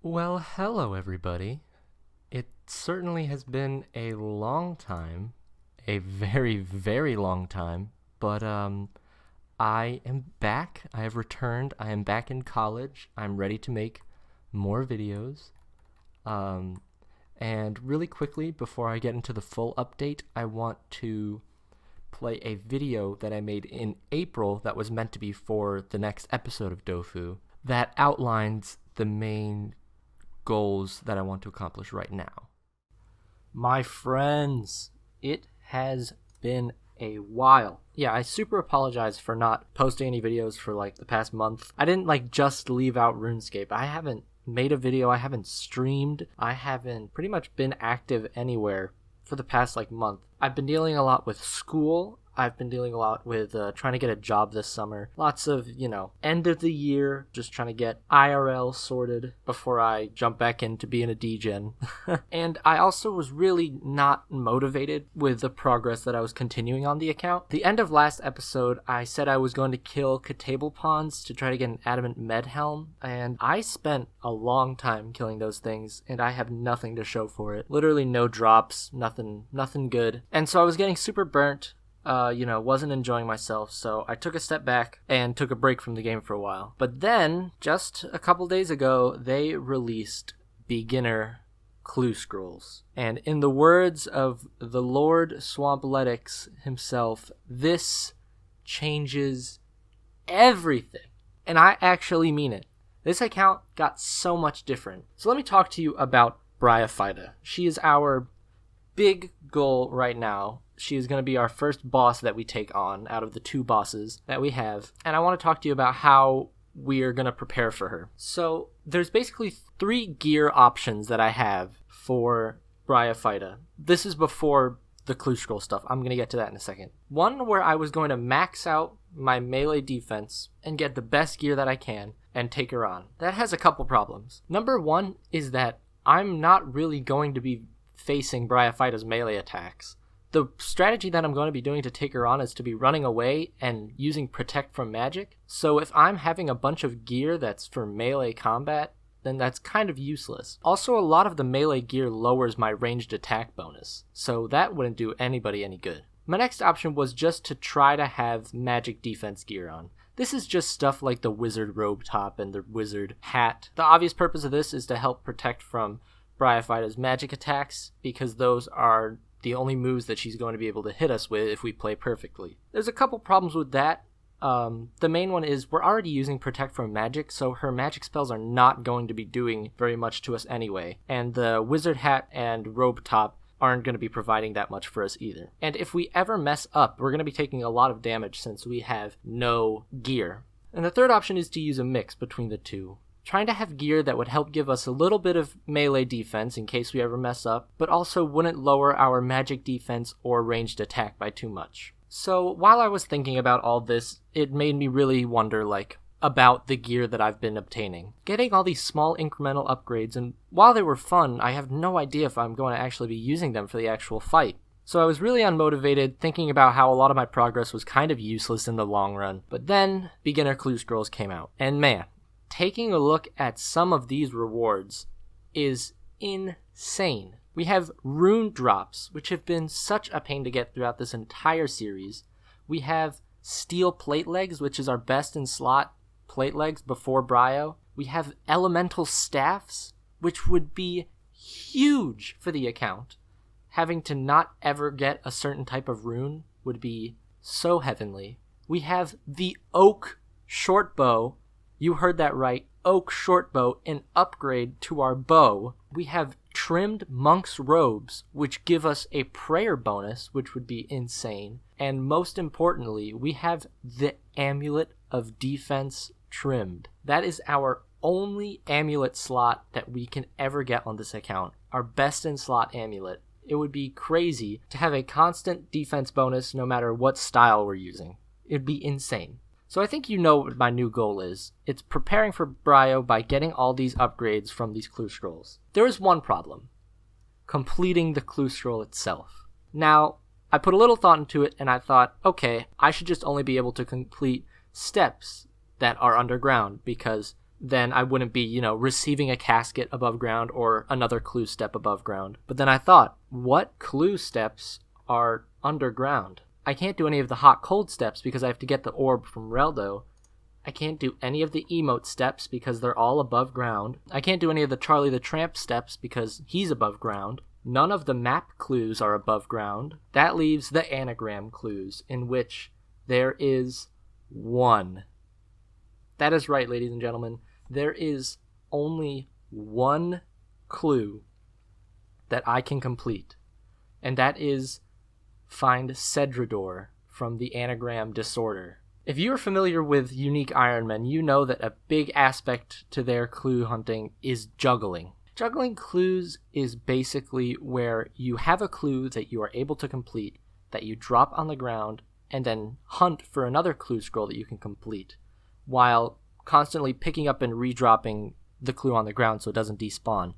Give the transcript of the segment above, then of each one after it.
Well, hello everybody. It certainly has been a long time, a very, very long time, but I am back. I have returned. I am back in college. I'm ready to make more videos. And really quickly, before I get into the full update, I want to play a video that I made in April that was meant to be for the next episode of Dofu that outlines the main goals that I want to accomplish right now. My friends, it has been a while. Yeah, I super apologize for not posting any videos for the past month. I didn't just leave out RuneScape. I haven't made a video, I haven't streamed, I haven't pretty much been active anywhere for the past month. I've been dealing a lot with school. I've been dealing a lot with trying to get a job this summer. Lots of, end of the year, just trying to get IRL sorted before I jump back into being a DGen. And I also was really not motivated with the progress that I was continuing on the account. The end of last episode, I said I was going to kill Katable Pawns to try to get an Adamant Med Helm, and I spent a long time killing those things, and I have nothing to show for it. Literally no drops, nothing good. And so I was getting super burnt. Wasn't enjoying myself, so I took a step back and took a break from the game for a while. But then, just a couple days ago, they released beginner clue scrolls. And in the words of the Lord Swampletics himself, this changes everything. And I actually mean it. This account got so much different. So let me talk to you about Bryophyta. She is our big goal right now. She is going to be our first boss that we take on out of the two bosses that we have. And I want to talk to you about how we are going to prepare for her. So there's basically 3 gear options that I have for Bryophyta. This is before the clue scroll stuff. I'm going to get to that in a second. One where I was going to max out my melee defense and get the best gear that I can and take her on. That has a couple problems. Number 1 is that I'm not really going to be facing Bryophyta's melee attacks. The strategy that I'm going to be doing to take her on is to be running away and using Protect from Magic. So if I'm having a bunch of gear that's for melee combat, then that's kind of useless. Also, a lot of the melee gear lowers my ranged attack bonus, so that wouldn't do anybody any good. My next option was just to try to have magic defense gear on. This is just stuff like the wizard robe top and the wizard hat. The obvious purpose of this is to help protect from Bryophyta's magic attacks, because those are the only moves that she's going to be able to hit us with if we play perfectly. There's a couple problems with that. The main one is we're already using Protect from Magic, so her magic spells are not going to be doing very much to us anyway. And the wizard hat and robe top aren't going to be providing that much for us either. And if we ever mess up, we're going to be taking a lot of damage since we have no gear. And the third option is to use a mix between the two. Trying to have gear that would help give us a little bit of melee defense in case we ever mess up, but also wouldn't lower our magic defense or ranged attack by too much. So while I was thinking about all this, it made me really wonder, about the gear that I've been obtaining. Getting all these small incremental upgrades, and while they were fun, I have no idea if I'm going to actually be using them for the actual fight. So I was really unmotivated, thinking about how a lot of my progress was kind of useless in the long run. But then, beginner clue scrolls came out, and man, taking a look at some of these rewards is insane. We have rune drops, which have been such a pain to get throughout this entire series. We have steel plate legs, which is our best in slot plate legs before Bryo. We have elemental staffs, which would be huge for the account. Having to not ever get a certain type of rune would be so heavenly. We have the oak short bow. You heard that right, oak shortbow, an upgrade to our bow. We have trimmed monk's robes, which give us a prayer bonus, which would be insane. And most importantly, we have the amulet of defense trimmed. That is our only amulet slot that we can ever get on this account. Our best in slot amulet. It would be crazy to have a constant defense bonus no matter what style we're using. It'd be insane. So I think you know what my new goal is. It's preparing for Bryo by getting all these upgrades from these clue scrolls. There is one problem. Completing the clue scroll itself. Now, I put a little thought into it and I thought, okay, I should just only be able to complete steps that are underground because then I wouldn't be, receiving a casket above ground or another clue step above ground. But then I thought, what clue steps are underground? I can't do any of the hot cold steps because I have to get the orb from Reldo. I can't do any of the emote steps because they're all above ground. I can't do any of the Charlie the Tramp steps because he's above ground. None of the map clues are above ground. That leaves the anagram clues, in which there is one. That is right, ladies and gentlemen. There is only one clue that I can complete, and that is find Cedrador from the anagram disorder. If you are familiar with Unique Iron Men, you know that a big aspect to their clue hunting is juggling. Juggling clues is basically where you have a clue that you are able to complete, that you drop on the ground, and then hunt for another clue scroll that you can complete, while constantly picking up and redropping the clue on the ground so it doesn't despawn.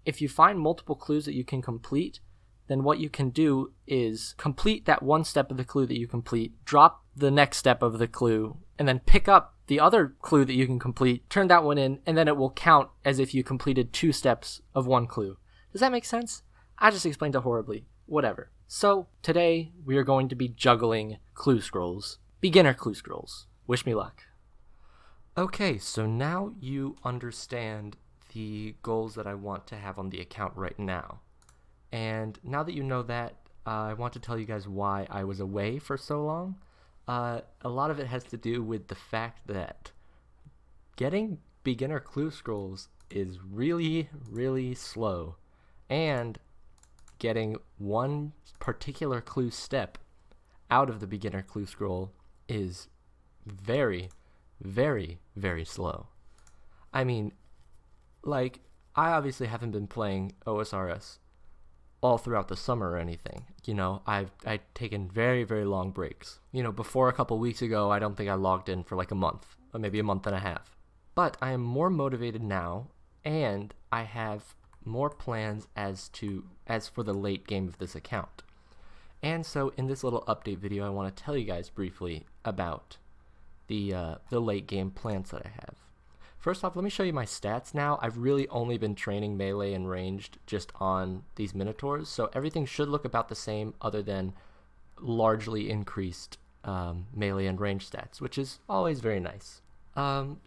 If you find multiple clues that you can complete, then what you can do is complete that one step of the clue that you complete, drop the next step of the clue, and then pick up the other clue that you can complete, turn that one in, and then it will count as if you completed 2 steps of one clue. Does that make sense? I just explained it horribly. Whatever. So, today we are going to be juggling clue scrolls. Beginner clue scrolls. Wish me luck. Okay, so now you understand the goals that I want to have on the account right now. And now that you know that, I want to tell you guys why I was away for so long. A lot of it has to do with the fact that getting beginner clue scrolls is really, really slow. And getting one particular clue step out of the beginner clue scroll is very, very, very slow. I mean, I obviously haven't been playing OSRS all throughout the summer or anything. I've taken very, very long breaks. Before a couple weeks ago, I don't think I logged in for like a month, or maybe a month and a half. But I am more motivated now, and I have more plans as for the late game of this account. And so in this little update video, I want to tell you guys briefly about the late game plans that I have. First off, let me show you my stats now. I've really only been training melee and ranged just on these Minotaurs, so everything should look about the same other than largely increased melee and range stats, which is always very nice.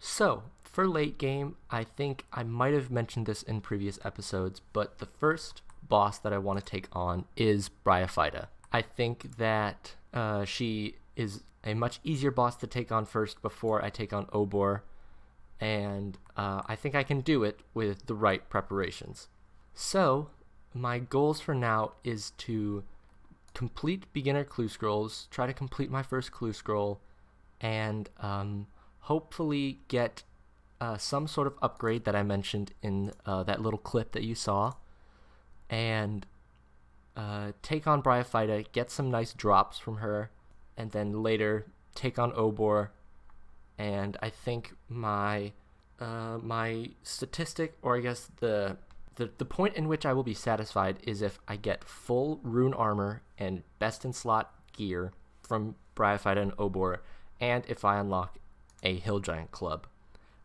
So, for late game, I think I might have mentioned this in previous episodes, but the first boss that I want to take on is Bryophyta. I think that she is a much easier boss to take on first before I take on Obor, and I think I can do it with the right preparations. So, my goals for now is to complete beginner clue scrolls, try to complete my first clue scroll, and hopefully get some sort of upgrade that I mentioned in that little clip that you saw, and take on Bryophyta, get some nice drops from her, and then later take on Obor. And I think my statistic, or I guess the point in which I will be satisfied is if I get full rune armor and best in slot gear from Bryophyta and Obor, and if I unlock a Hill Giant Club.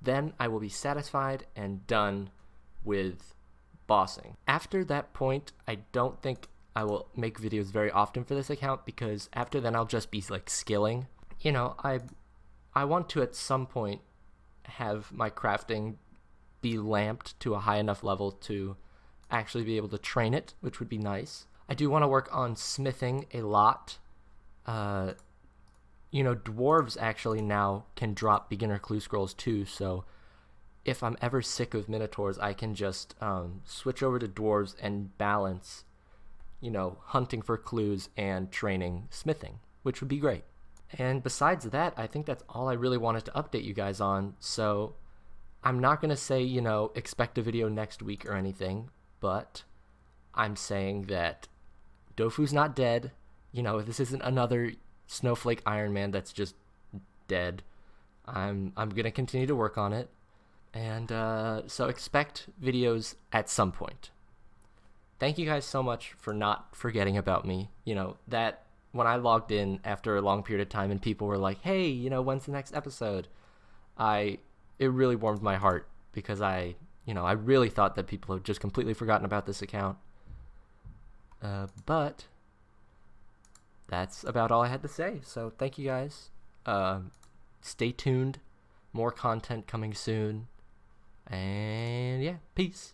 Then I will be satisfied and done with bossing. After that point, I don't think I will make videos very often for this account, because after then I'll just be skilling. I want to at some point have my crafting be lamped to a high enough level to actually be able to train it, which would be nice. I do want to work on smithing a lot. Dwarves actually now can drop beginner clue scrolls too, so if I'm ever sick of Minotaurs, I can just switch over to dwarves and balance, hunting for clues and training smithing, which would be great. And besides that, I think that's all I really wanted to update you guys on. So I'm not going to say, expect a video next week or anything, but I'm saying that Dofu's not dead. This isn't another Snowflake Iron Man that's just dead. I'm going to continue to work on it. And so expect videos at some point. Thank you guys so much for not forgetting about me. That when I logged in after a long period of time and people were like, hey, when's the next episode? I it really warmed my heart because I really thought that people had just completely forgotten about this account. But that's about all I had to say. So thank you guys. Stay tuned. More content coming soon. And yeah, peace.